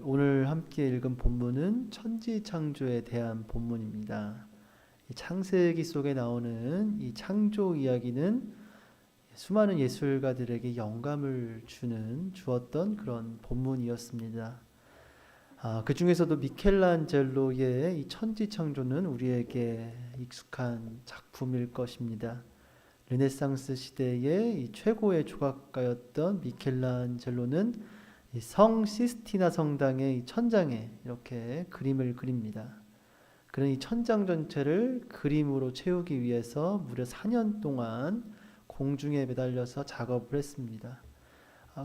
오늘 함께 읽은 본문은 천지창조에 대한 본문입니다. 이 창세기 속에 나오는 이 창조 이야기는 수많은 예술가들에게 영감을 주었던 그런 본문이었습니다. 그 중에서도 미켈란젤로의 이 천지창조는 우리에게 익숙한 작품일 것입니다. 르네상스 시대의 이 최고의 조각가였던 미켈란젤로는 이 성 시스티나 성당의 이 천장에 이렇게 그림을 그립니다. 그는 이 천장 전체를 그림으로 채우기 위해서 무려 4년 동안 공중에 매달려서 작업을 했습니다.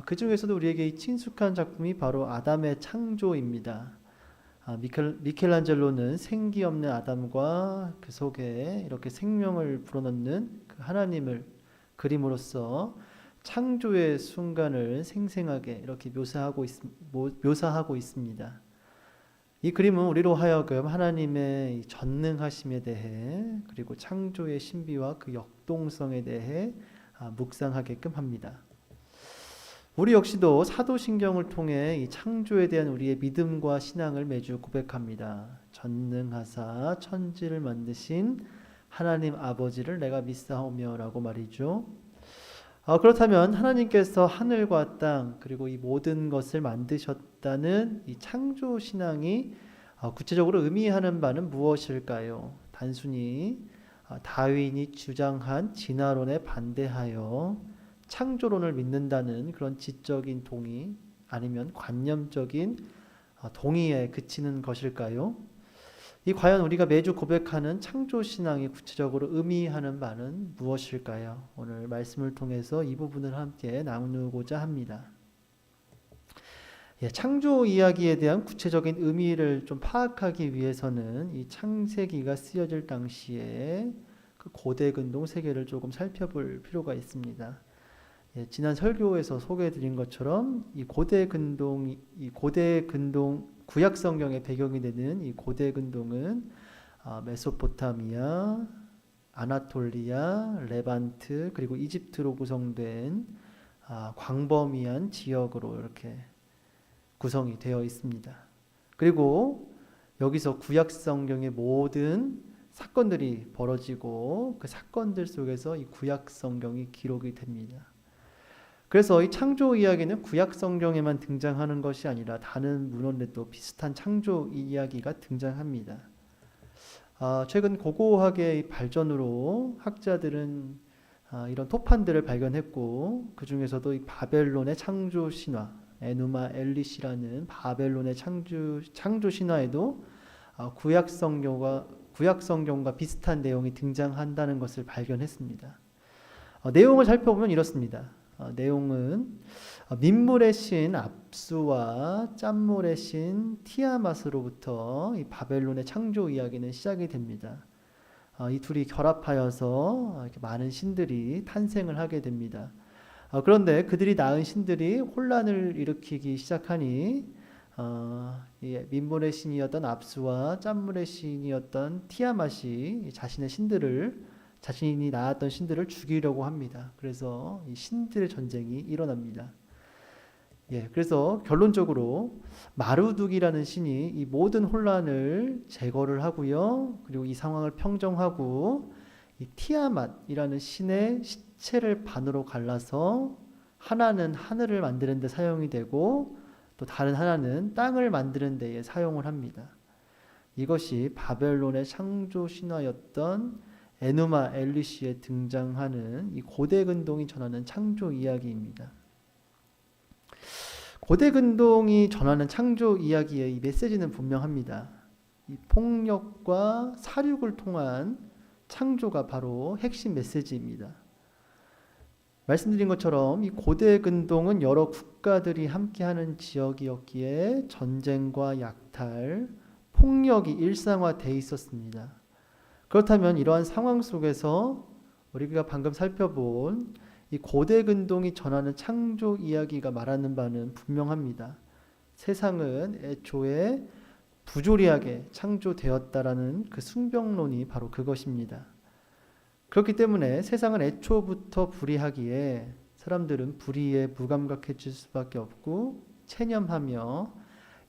그 중에서도 우리에게 친숙한 작품이 바로 아담의 창조입니다. 미켈란젤로는 생기 없는 아담과 그 속에 이렇게 생명을 불어넣는 그 하나님을 그림으로써 창조의 순간을 생생하게 이렇게 묘사하고 있습니다. 이 그림은 우리로 하여금 하나님의 전능하심에 대해 그리고 창조의 신비와 그 역동성에 대해 묵상하게끔 합니다. 우리 역시도 사도신경을 통해 이 창조에 대한 우리의 믿음과 신앙을 매주 고백합니다. 전능하사 천지를 만드신 하나님 아버지를 내가 믿사오며 라고 말이죠. 그렇다면 하나님께서 하늘과 땅 그리고 이 모든 것을 만드셨다는 이 창조 신앙이 구체적으로 의미하는 바는 무엇일까요? 단순히 다윈이 주장한 진화론에 반대하여 창조론을 믿는다는 그런 지적인 동의 아니면 관념적인 동의에 그치는 것일까요? 이 과연 우리가 매주 고백하는 창조신앙이 구체적으로 의미하는 바는 무엇일까요? 오늘 말씀을 통해서 이 부분을 함께 나누고자 합니다. 창조 이야기에 대한 구체적인 의미를 좀 파악하기 위해서는 이 창세기가 쓰여질 당시에 그 고대 근동 세계를 조금 살펴볼 필요가 있습니다. 지난 설교에서 소개해드린 것처럼 이 고대 근동 구약 성경의 배경이 되는 이 고대 근동은 메소포타미아, 아나톨리아, 레반트 그리고 이집트로 구성된 광범위한 지역으로 이렇게 구성이 되어 있습니다. 그리고 여기서 구약 성경의 모든 사건들이 벌어지고 그 사건들 속에서 이 구약 성경이 기록이 됩니다. 그래서 이 창조 이야기는 구약 성경에만 등장하는 것이 아니라 다른 문헌에도 비슷한 창조 이야기가 등장합니다. 최근 고고학의 발전으로 학자들은 이런 토판들을 발견했고 그 중에서도 이 바벨론의 창조 신화, 에누마 엘리시라는 바벨론의 창조 신화에도 구약 성경과 비슷한 내용이 등장한다는 것을 발견했습니다. 내용을 살펴보면 이렇습니다. 내용은 민물의 신 압수와 짠물의 신 티아마스로부터 이 바벨론의 창조 이야기는 시작이 됩니다. 이 둘이 결합하여서 이렇게 많은 신들이 탄생을 하게 됩니다. 그런데 그들이 낳은 신들이 혼란을 일으키기 시작하니 민물의 신이었던 압수와 짠물의 신이었던 티아맛이 자신이 낳았던 신들을 죽이려고 합니다. 그래서 이 신들의 전쟁이 일어납니다. 그래서 결론적으로 마루둑이라는 신이 이 모든 혼란을 제거를 하고요. 그리고 이 상황을 평정하고 이 티아맛이라는 신의 시체를 반으로 갈라서 하나는 하늘을 만드는 데 사용이 되고 또 다른 하나는 땅을 만드는 데에 사용을 합니다. 이것이 바벨론의 창조 신화였던 에누마 엘리시에 등장하는 이 고대 근동이 전하는 창조 이야기입니다. 고대 근동이 전하는 창조 이야기의 이 메시지는 분명합니다. 이 폭력과 살육을 통한 창조가 바로 핵심 메시지입니다. 말씀드린 것처럼 이 고대 근동은 여러 국가들이 함께하는 지역이었기에 전쟁과 약탈, 폭력이 일상화되어 있었습니다. 그렇다면 이러한 상황 속에서 우리가 방금 살펴본 이 고대 근동이 전하는 창조 이야기가 말하는 바는 분명합니다. 세상은 애초에 부조리하게 창조되었다라는 그 숭변론이 바로 그것입니다. 그렇기 때문에 세상은 애초부터 불의하기에 사람들은 불의에 무감각해질 수밖에 없고 체념하며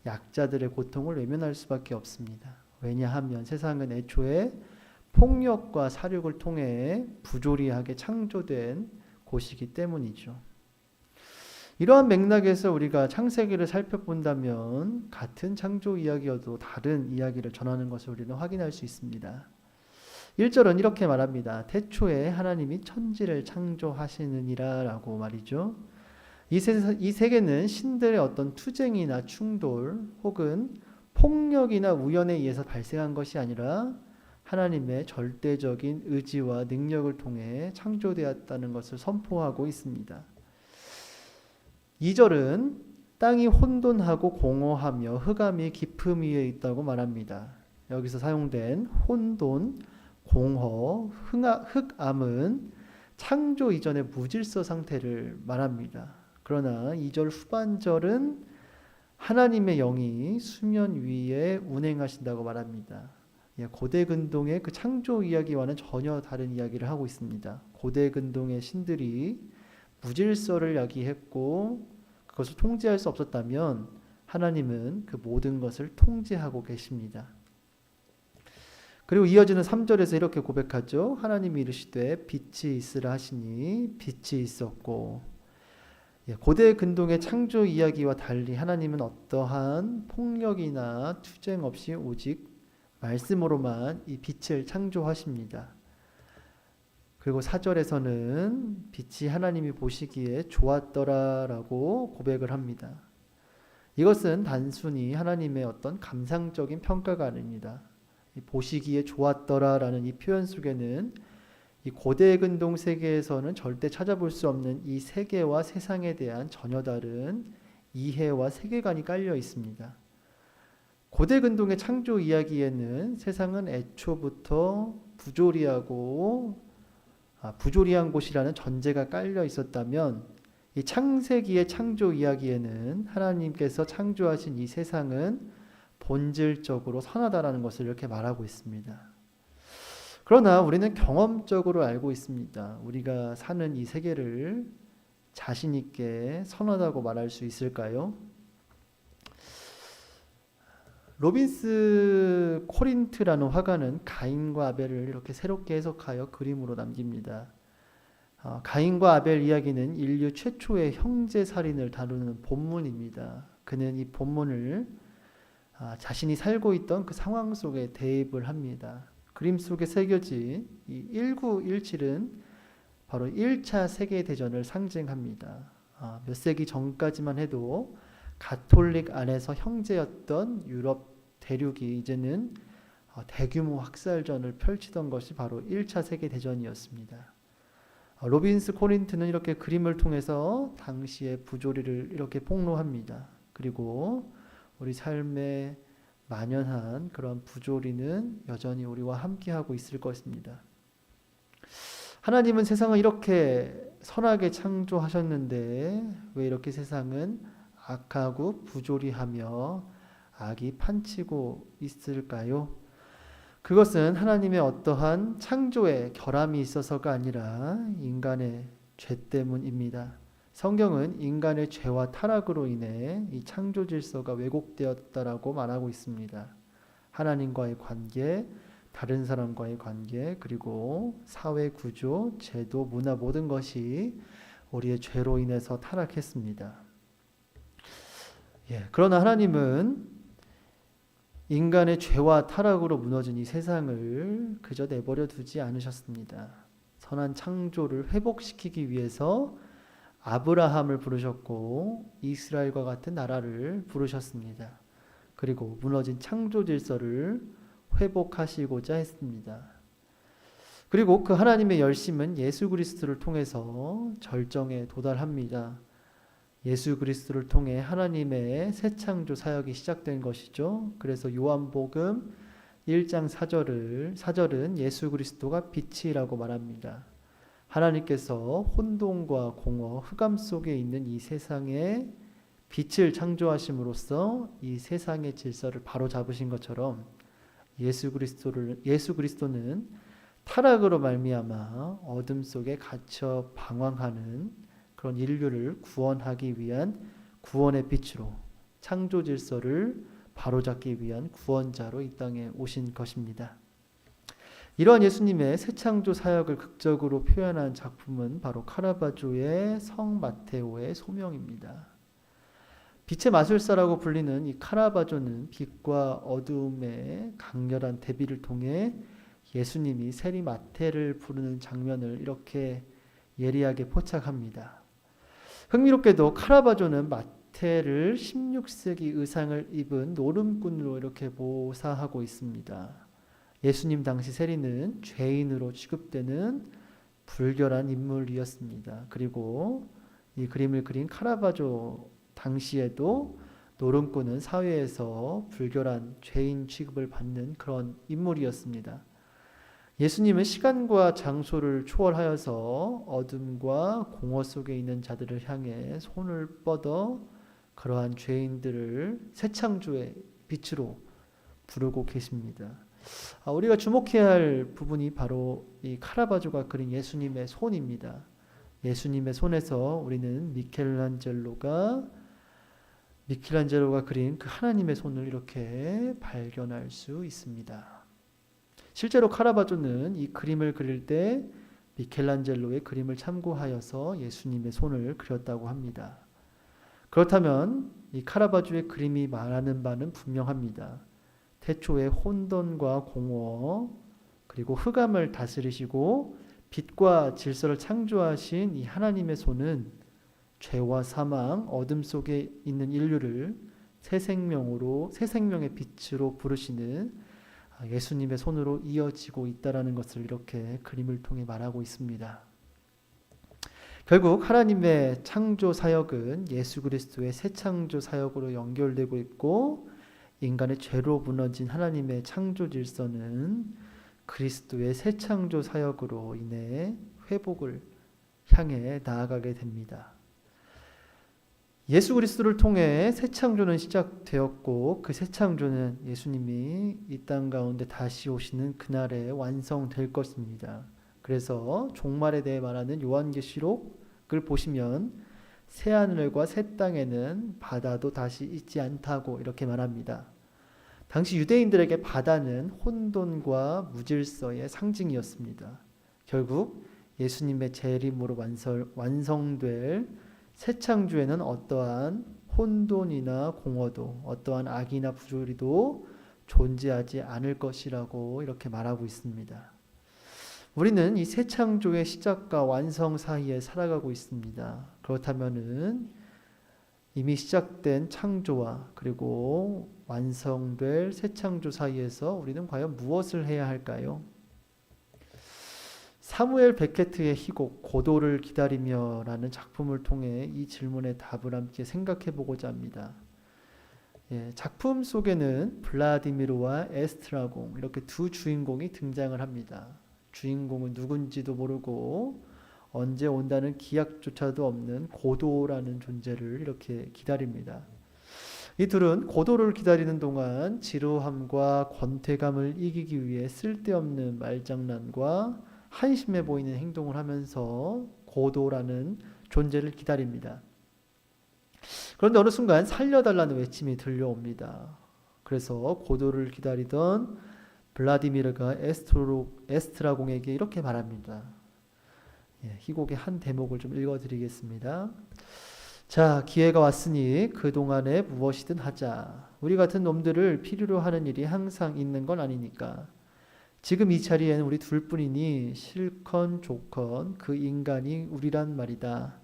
약자들의 고통을 외면할 수밖에 없습니다. 왜냐하면 세상은 애초에 폭력과 살육을 통해 부조리하게 창조된 곳이기 때문이죠. 이러한 맥락에서 우리가 창세기를 살펴본다면 같은 창조 이야기여도 다른 이야기를 전하는 것을 우리는 확인할 수 있습니다. 1절은 이렇게 말합니다. 태초에 하나님이 천지를 창조하시느니라 라고 말이죠. 이 세계는 신들의 어떤 투쟁이나 충돌 혹은 폭력이나 우연에 의해서 발생한 것이 아니라 하나님의 절대적인 의지와 능력을 통해 창조되었다는 것을 선포하고 있습니다. 2절은 땅이 혼돈하고 공허하며 흑암이 깊음 위에 있다고 말합니다. 여기서 사용된 혼돈, 공허, 흑암은 창조 이전의 무질서 상태를 말합니다. 그러나 2절 후반절은 하나님의 영이 수면 위에 운행하신다고 말합니다. 고대 근동의 그 창조 이야기와는 전혀 다른 이야기를 하고 있습니다. 고대 근동의 신들이 무질서를 야기했고 그것을 통제할 수 없었다면 하나님은 그 모든 것을 통제하고 계십니다. 그리고 이어지는 3절에서 이렇게 고백하죠. 하나님이 이르시되 빛이 있으라 하시니 빛이 있었고. 고대 근동의 창조 이야기와 달리 하나님은 어떠한 폭력이나 투쟁 없이 오직 말씀으로만 이 빛을 창조하십니다. 그리고 4절에서는 빛이 하나님이 보시기에 좋았더라라고 고백을 합니다. 이것은 단순히 하나님의 어떤 감상적인 평가가 아닙니다. 보시기에 좋았더라라는 이 표현 속에는 이 고대 근동 세계에서는 절대 찾아볼 수 없는 이 세계와 세상에 대한 전혀 다른 이해와 세계관이 깔려 있습니다. 고대 근동의 창조 이야기에는 세상은 애초부터 부조리한 곳이라는 전제가 깔려 있었다면 이 창세기의 창조 이야기에는 하나님께서 창조하신 이 세상은 본질적으로 선하다라는 것을 이렇게 말하고 있습니다. 그러나 우리는 경험적으로 알고 있습니다. 우리가 사는 이 세계를 자신 있게 선하다고 말할 수 있을까요? 로빈스 코린트라는 화가는 가인과 아벨을 이렇게 새롭게 해석하여 그림으로 남깁니다. 가인과 아벨 이야기는 인류 최초의 형제 살인을 다루는 본문입니다. 그는 이 본문을 자신이 살고 있던 그 상황 속에 대입을 합니다. 그림 속에 새겨진 이 1917은 바로 1차 세계대전을 상징합니다. 몇 세기 전까지만 해도 가톨릭 안에서 형제였던 유럽 대륙이 이제는 대규모 학살전을 펼치던 것이 바로 1차 세계대전이었습니다. 로빈스 코린트는 이렇게 그림을 통해서 당시의 부조리를 이렇게 폭로합니다. 그리고 우리 삶에 만연한 그런 부조리는 여전히 우리와 함께하고 있을 것입니다. 하나님은 세상을 이렇게 선하게 창조하셨는데 왜 이렇게 세상은 악하고 부조리하며 악이 판치고 있을까요? 그것은 하나님의 어떠한 창조에 결함이 있어서가 아니라 인간의 죄 때문입니다. 성경은 인간의 죄와 타락으로 인해 이 창조 질서가 왜곡되었다라고 말하고 있습니다. 하나님과의 관계, 다른 사람과의 관계, 그리고 사회 구조, 제도, 문화 모든 것이 우리의 죄로 인해서 타락했습니다. 그러나 하나님은 인간의 죄와 타락으로 무너진 이 세상을 그저 내버려 두지 않으셨습니다. 선한 창조를 회복시키기 위해서 아브라함을 부르셨고 이스라엘과 같은 나라를 부르셨습니다. 그리고 무너진 창조 질서를 회복하시고자 했습니다. 그리고 그 하나님의 열심은 예수 그리스도를 통해서 절정에 도달합니다. 예수 그리스도를 통해 하나님의 새 창조 사역이 시작된 것이죠. 그래서 요한복음 1장 4절은 예수 그리스도가 빛이라고 말합니다. 하나님께서 혼돈과 공허, 흑암 속에 있는 이 세상에 빛을 창조하심으로써 이 세상의 질서를 바로잡으신 것처럼 예수 그리스도는 타락으로 말미암아 어둠 속에 갇혀 방황하는 그런 인류를 구원하기 위한 구원의 빛으로 창조 질서를 바로잡기 위한 구원자로 이 땅에 오신 것입니다. 이러한 예수님의 새 창조 사역을 극적으로 표현한 작품은 바로 카라바조의 성 마테오의 소명입니다. 빛의 마술사라고 불리는 이 카라바조는 빛과 어두움의 강렬한 대비를 통해 예수님이 세리 마테를 부르는 장면을 이렇게 예리하게 포착합니다. 흥미롭게도 카라바조는 마테를 16세기 의상을 입은 노름꾼으로 이렇게 묘사하고 있습니다. 예수님 당시 세리는 죄인으로 취급되는 불결한 인물이었습니다. 그리고 이 그림을 그린 카라바조 당시에도 노름꾼은 사회에서 불결한 죄인 취급을 받는 그런 인물이었습니다. 예수님은 시간과 장소를 초월하여서 어둠과 공허 속에 있는 자들을 향해 손을 뻗어 그러한 죄인들을 새 창조의 빛으로 부르고 계십니다. 우리가 주목해야 할 부분이 바로 이 카라바조가 그린 예수님의 손입니다. 예수님의 손에서 우리는 미켈란젤로가 그린 그 하나님의 손을 이렇게 발견할 수 있습니다. 실제로 카라바조는 이 그림을 그릴 때 미켈란젤로의 그림을 참고하여서 예수님의 손을 그렸다고 합니다. 그렇다면 이 카라바조의 그림이 말하는 바는 분명합니다. 태초에 혼돈과 공허 그리고 흑암을 다스리시고 빛과 질서를 창조하신 이 하나님의 손은 죄와 사망, 어둠 속에 있는 인류를 새 생명의 빛으로 부르시는 예수님의 손으로 이어지고 있다라는 것을 이렇게 그림을 통해 말하고 있습니다. 결국 하나님의 창조 사역은 예수 그리스도의 새 창조 사역으로 연결되고 있고 인간의 죄로 무너진 하나님의 창조 질서는 그리스도의 새 창조 사역으로 인해 회복을 향해 나아가게 됩니다. 예수 그리스도를 통해 새 창조는 시작되었고 그 새 창조는 예수님이 이 땅 가운데 다시 오시는 그날에 완성될 것입니다. 그래서 종말에 대해 말하는 요한계시록을 보시면 새 하늘과 새 땅에는 바다도 다시 있지 않다고 이렇게 말합니다. 당시 유대인들에게 바다는 혼돈과 무질서의 상징이었습니다. 결국 예수님의 재림으로 완성될 새 창조에는 어떠한 혼돈이나 공허도 어떠한 악이나 부조리도 존재하지 않을 것이라고 이렇게 말하고 있습니다. 우리는 이 새 창조의 시작과 완성 사이에 살아가고 있습니다. 그렇다면은 이미 시작된 창조와 그리고 완성될 새 창조 사이에서 우리는 과연 무엇을 해야 할까요? 사무엘 베케트의 희곡 고도를 기다리며라는 작품을 통해 이 질문의 답을 함께 생각해 보고자 합니다. 작품 속에는 블라디미르와 에스트라공 이렇게 두 주인공이 등장을 합니다. 주인공은 누군지도 모르고 언제 온다는 기약조차도 없는 고도라는 존재를 이렇게 기다립니다. 이 둘은 고도를 기다리는 동안 지루함과 권태감을 이기기 위해 쓸데없는 말장난과 한심해 보이는 행동을 하면서 고도라는 존재를 기다립니다. 그런데 어느 순간 살려달라는 외침이 들려옵니다. 그래서 고도를 기다리던 블라디미르가 에스트라공에게 이렇게 말합니다. 희곡의 한 대목을 좀 읽어드리겠습니다. 자, 기회가 왔으니 그동안에 무엇이든 하자. 우리 같은 놈들을 필요로 하는 일이 항상 있는 건 아니니까. 지금 이 자리에는 우리 둘뿐이니 싫건 좋건 그 인간이 우리란 말이다.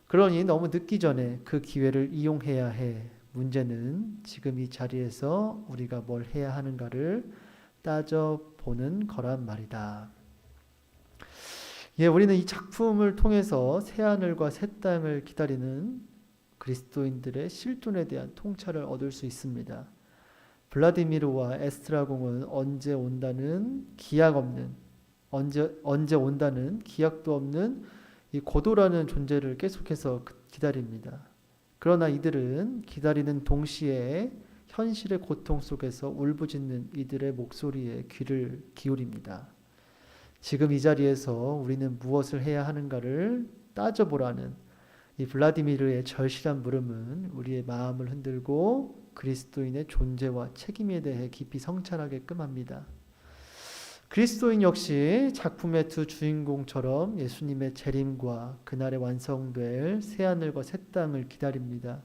그러니 너무 늦기 전에 그 기회를 이용해야 해. 문제는 지금 이 자리에서 우리가 뭘 해야 하는가를 따져보는 거란 말이다. 우리는 이 작품을 통해서 새하늘과 새 땅을 기다리는 그리스도인들의 실존에 대한 통찰을 얻을 수 있습니다. 블라디미르와 에스트라공은 언제 온다는 기약도 없는 이 고도라는 존재를 계속해서 기다립니다. 그러나 이들은 기다리는 동시에 현실의 고통 속에서 울부짖는 이들의 목소리에 귀를 기울입니다. 지금 이 자리에서 우리는 무엇을 해야 하는가를 따져보라는 이 블라디미르의 절실한 물음은 우리의 마음을 흔들고 그리스도인의 존재와 책임에 대해 깊이 성찰하게끔 합니다. 그리스도인 역시 작품의 두 주인공처럼 예수님의 재림과 그날에 완성될 새하늘과 새 땅을 기다립니다.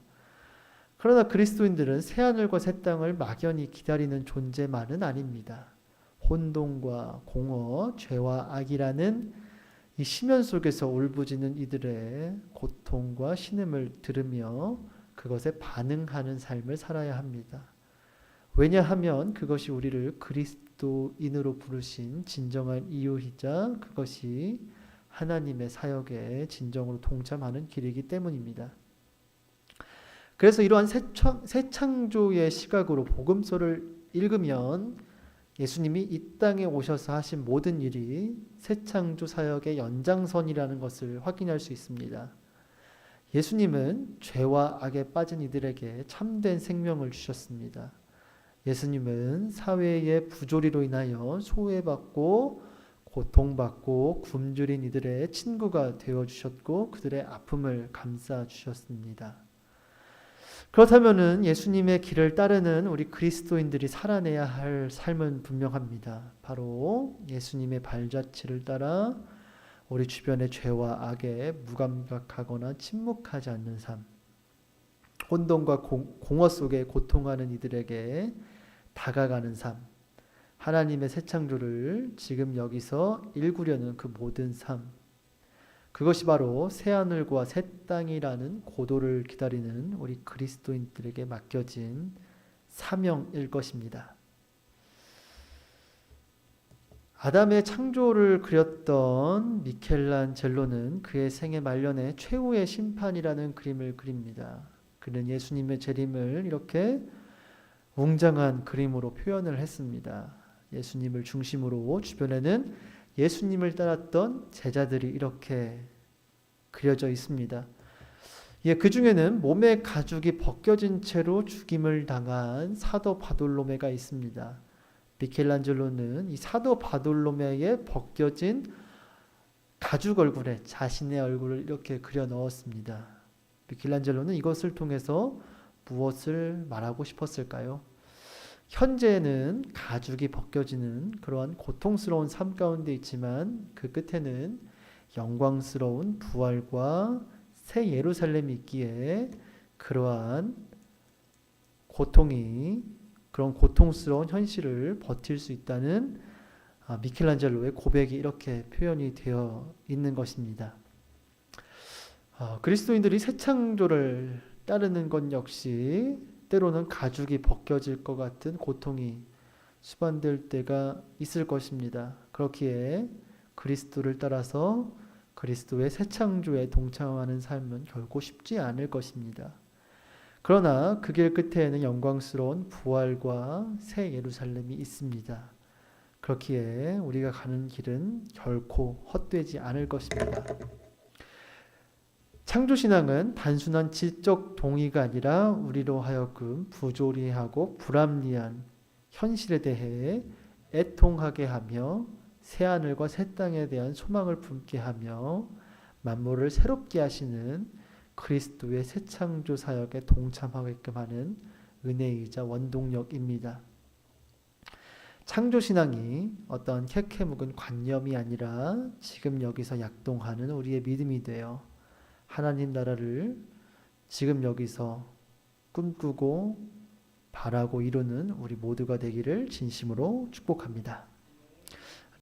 그러나 그리스도인들은 새하늘과 새 땅을 막연히 기다리는 존재만은 아닙니다. 혼돈과 공허, 죄와 악이라는 이 심연 속에서 울부짖는 이들의 고통과 신음을 들으며 그것에 반응하는 삶을 살아야 합니다. 왜냐하면 그것이 우리를 그리스도인으로 부르신 진정한 이유이자 그것이 하나님의 사역에 진정으로 동참하는 길이기 때문입니다. 그래서 이러한 새 창조의 시각으로 복음서를 읽으면 예수님이 이 땅에 오셔서 하신 모든 일이 새 창조 사역의 연장선이라는 것을 확인할 수 있습니다. 예수님은 죄와 악에 빠진 이들에게 참된 생명을 주셨습니다. 예수님은 사회의 부조리로 인하여 소외받고 고통받고 굶주린 이들의 친구가 되어주셨고 그들의 아픔을 감싸주셨습니다. 그렇다면 예수님의 길을 따르는 우리 그리스도인들이 살아내야 할 삶은 분명합니다. 바로 예수님의 발자취를 따라 우리 주변의 죄와 악에 무감각하거나 침묵하지 않는 삶, 혼돈과 공허 속에 고통하는 이들에게 다가가는 삶, 하나님의 새 창조를 지금 여기서 일구려는 그 모든 삶, 그것이 바로 새하늘과 새 땅이라는 고도를 기다리는 우리 그리스도인들에게 맡겨진 사명일 것입니다. 아담의 창조를 그렸던 미켈란젤로는 그의 생애 말년에 최후의 심판이라는 그림을 그립니다. 그는 예수님의 재림을 이렇게 웅장한 그림으로 표현을 했습니다. 예수님을 중심으로 주변에는 예수님을 따랐던 제자들이 이렇게 그려져 있습니다. 그 중에는 몸의 가죽이 벗겨진 채로 죽임을 당한 사도 바돌로메가 있습니다. 미켈란젤로는 이 사도 바돌로메의 벗겨진 가죽 얼굴에 자신의 얼굴을 이렇게 그려 넣었습니다. 미켈란젤로는 이것을 통해서 무엇을 말하고 싶었을까요? 현재는 가죽이 벗겨지는 그러한 고통스러운 삶 가운데 있지만 그 끝에는 영광스러운 부활과 새 예루살렘이 있기에 그러한 그런 고통스러운 현실을 버틸 수 있다는 미켈란젤로의 고백이 이렇게 표현이 되어 있는 것입니다. 그리스도인들이 새 창조를 따르는 것 역시 때로는 가죽이 벗겨질 것 같은 고통이 수반될 때가 있을 것입니다. 그렇기에 그리스도를 따라서 그리스도의 새 창조에 동참하는 삶은 결코 쉽지 않을 것입니다. 그러나 그 길 끝에는 영광스러운 부활과 새 예루살렘이 있습니다. 그렇기에 우리가 가는 길은 결코 헛되지 않을 것입니다. 창조신앙은 단순한 지적 동의가 아니라 우리로 하여금 부조리하고 불합리한 현실에 대해 애통하게 하며 새하늘과 새 땅에 대한 소망을 품게 하며 만물을 새롭게 하시는 그리스도의 새 창조 사역에 동참하게끔 하는 은혜이자 원동력입니다. 창조신앙이 어떤 캐캐묵은 관념이 아니라 지금 여기서 약동하는 우리의 믿음이 되어 하나님 나라를 지금 여기서 꿈꾸고 바라고 이루는 우리 모두가 되기를 진심으로 축복합니다.